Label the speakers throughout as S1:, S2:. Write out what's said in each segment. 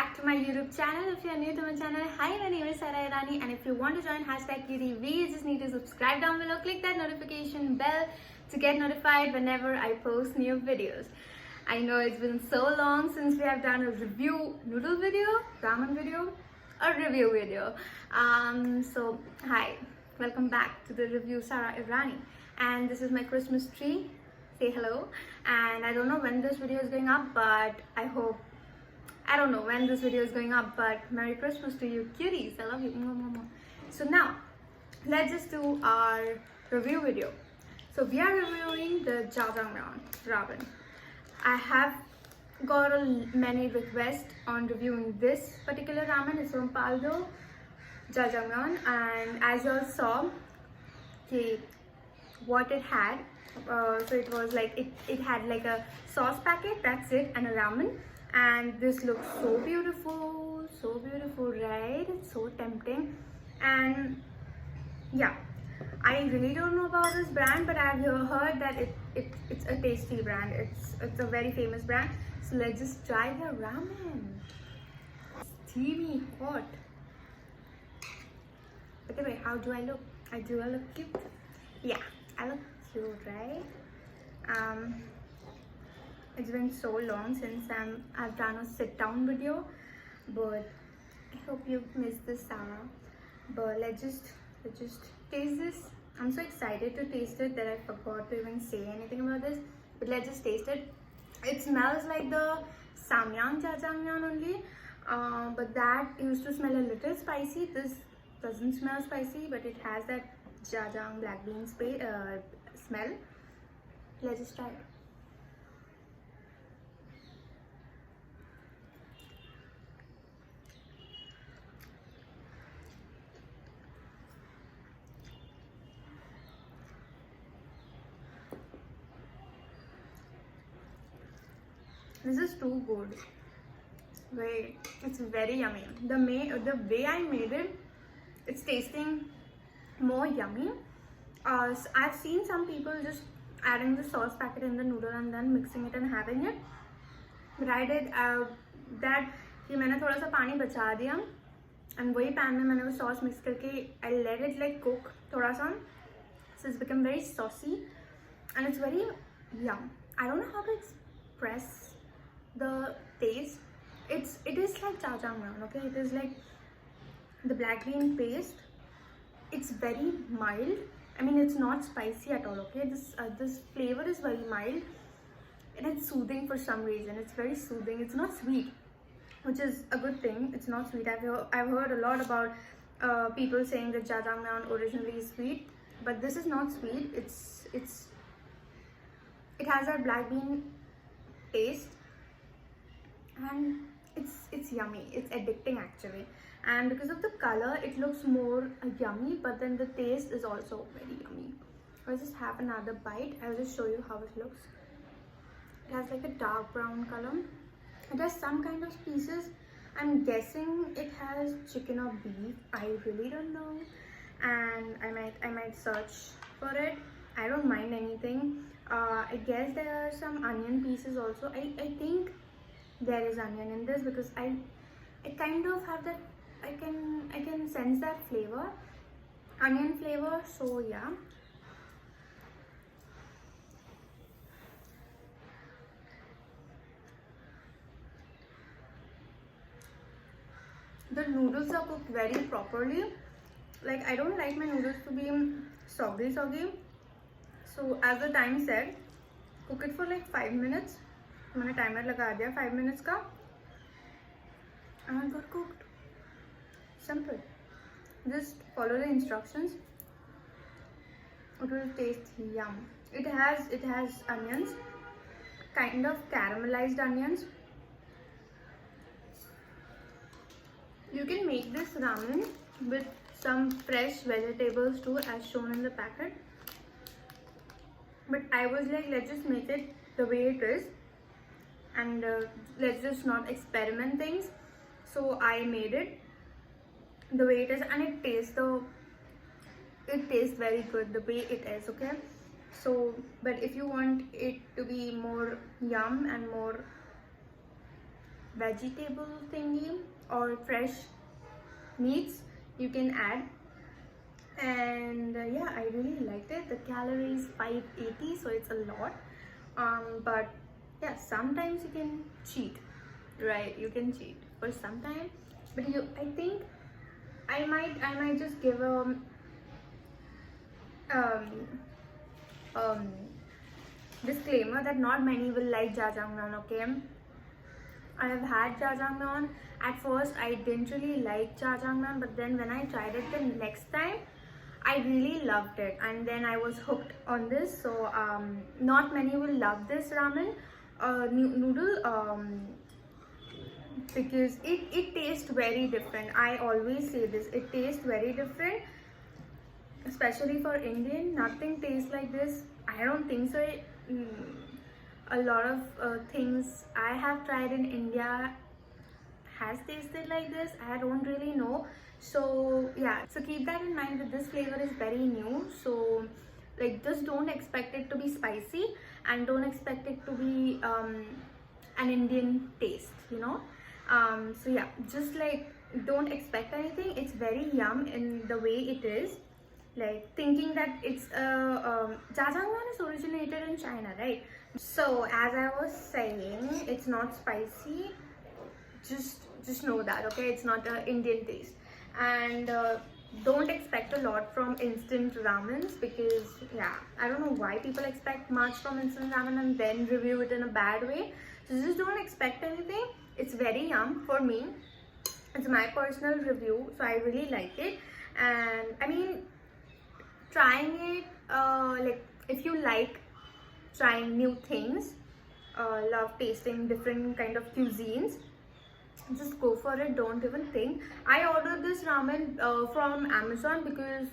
S1: back to my YouTube channel. If you're new to my channel, hi, my name is Sarah Irani, and if you want to join #QTV, you just need to subscribe down below, click that notification bell to get notified whenever I post new videos. I know it's been so long since we have done a review noodle video, ramen video, a review video. So hi, welcome back to the review Sarah Irani, and this is my Christmas tree. Say hello. And I don't know when this video is going up, but I don't know when this video is going up, but Merry Christmas to you cuties. I love you. So now let's just do our review video. So we are reviewing the Jajangmyeon ramen. I have got many requests on reviewing this particular ramen. It's from Paldo Jajangmyeon, and as you all saw, what it had. So it was like it had like a sauce packet, that's it, and a ramen. And this looks so beautiful, right? It's so tempting. And yeah, I really don't know about this brand, but I've heard that it's a tasty brand. It's a very famous brand. So let's just try the ramen. Steamy, hot. By the way, how do I look? Do I look cute? Yeah, I look cute, right? It's been so long since I've done a sit-down video, but I hope you missed this, Sarah. But let's just taste this. I'm so excited to taste it that I forgot to even say anything about this. But let's just taste it. It smells like the Samyang Jajangmyeon only, but that used to smell a little spicy. This doesn't smell spicy, but it has that Jajang black bean smell. Let's just try it. This is too good. Wait, it's very yummy. The way I made it, it's tasting more yummy. I've seen some people just adding the sauce packet in the noodle and then mixing it and having it. But I did that कि मैंने थोड़ा सा पानी बचा दिया and वही pan में मैंने वो sauce mix करके I let it like cook थोड़ा सा. So it's become very saucy and it's very yum. I don't know how to express the taste. It is like jajangmyeon, okay? It is like the black bean paste. It's very mild. I mean, it's not spicy at all, okay? This flavor is very mild and it's soothing for some reason. It's very soothing. It's not sweet, which is a good thing. It's not sweet. I've heard a lot about people saying that jajangmyeon originally is sweet, but this is not sweet. It has that black bean taste, and it's yummy. It's addicting actually, and because of the color it looks more yummy, but then the taste is also very yummy. I'll just have another bite. I'll just show you how it looks. It has like a dark brown color. It has some kind of pieces. I'm guessing it has chicken or beef. I really don't know, and I might search for it. I don't mind anything. I guess there are some onion pieces also. I think there is onion in this because I kind of have that, I can sense that flavor, onion flavor. So yeah, the noodles are cooked very properly. Like, I don't like my noodles to be soggy. So as the time said, cook it for like 5 minutes. मैंने timer लगा दिया 5 minutes का, and it got cooked. Simple. Just follow the instructions. It will taste yum. It has onions, kind of caramelized onions. You can make this ramen with some fresh vegetables too, as shown in the packet. But I was like, let's just make it the way it is, and let's just not experiment things. So I made it the way it is, and it tastes very good the way it is, okay? So, but if you want it to be more yum and more vegetable thingy or fresh meats you can add. And yeah, I really liked it. The calories 580, so it's a lot. But yeah, sometimes you can cheat, right? You can cheat for some time, but I think I might just give a um, disclaimer that not many will like jajangmyeon. Okay, I have had jajangmyeon. At first, I didn't really like jajangmyeon, but then when I tried it the next time, I really loved it, and then I was hooked on this. So not many will love this ramen noodle because it tastes very different. I always say this, it tastes very different, especially for Indian. Nothing tastes like this. I don't think so. A lot of things I have tried in India has tasted like this. I don't really know. So yeah, so keep that in mind that this flavor is very new. So like, just don't expect it to be spicy, and don't expect it to be an Indian taste, you know. So yeah, just like, don't expect anything. It's very yum in the way it is. Like, thinking that it's jajangmyeon is originated in China, right? So as I was saying, it's not spicy. Just know that, okay? It's not an Indian taste. And don't expect a lot from instant ramens, because yeah, I don't know why people expect much from instant ramen and then review it in a bad way. So just don't expect anything. It's very yum for me. It's my personal review, so I really like it. And I mean, trying it, like, if you like trying new things, love tasting different kind of cuisines, just go for it. Don't even think. I ordered this ramen from Amazon because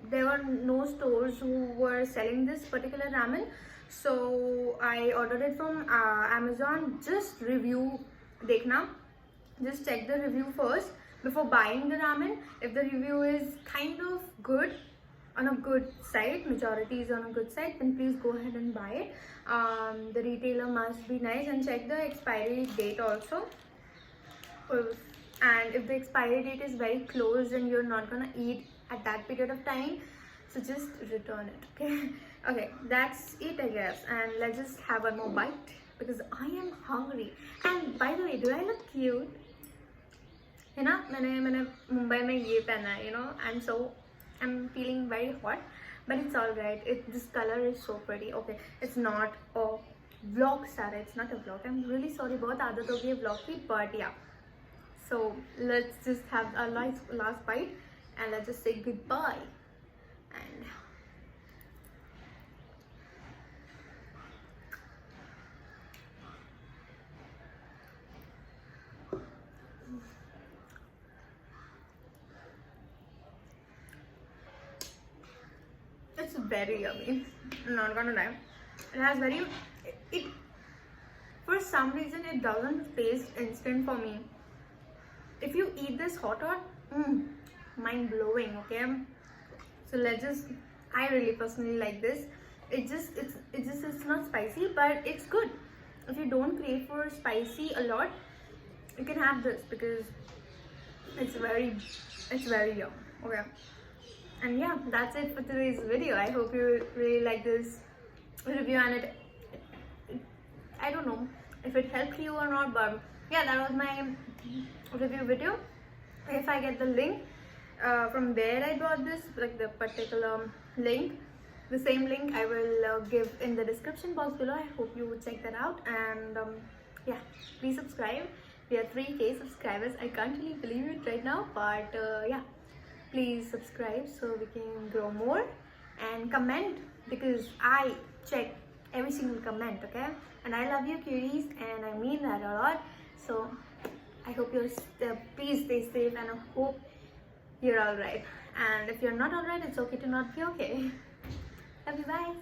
S1: there were no stores who were selling this particular ramen, so I ordered it from Amazon. Just review dekhna, just check the review first before buying the ramen. If the review is kind of good, on a good side, majority is on a good side, then please go ahead and buy it. The retailer must be nice, and check the expiry date also. And if the expiry date is very close and you're not gonna eat at that period of time, so just return it, okay? Okay, that's it, I guess. And let's just have one more bite because I am hungry. And by the way, do I look cute? You know, मैंने मुंबई में ये पहना है, you know, I'm feeling very hot, but it's all right. This color is so pretty. Okay, it's not a vlog, Sarah. It's not a vlog. I'm really sorry. बहुत आदत हो गई है vlog की, but yeah. So let's just have a last bite, and let's just say goodbye. And it's very yummy. I'm not gonna lie. It has it for some reason it doesn't taste instant for me. If you eat this hot, mind blowing, okay? So I really personally like this. It's not spicy, but it's good. If you don't crave for spicy a lot, you can have this because it's very yum, okay? And yeah, that's it for today's video. I hope you really like this review, and I don't know if it helped you or not, but yeah, that was my review video. If I get the link from where I bought this, like the particular link, the same link I will give in the description box below. I hope you would check that out. And yeah, please subscribe. We are 3K subscribers. I can't really believe it right now, but yeah, please subscribe so we can grow more. And comment, because I check every single comment, okay? And I love you, cuties, and I mean that a lot. So I hope please stay safe, and I hope you're alright. And if you're not alright, it's okay to not be okay. Love you, bye.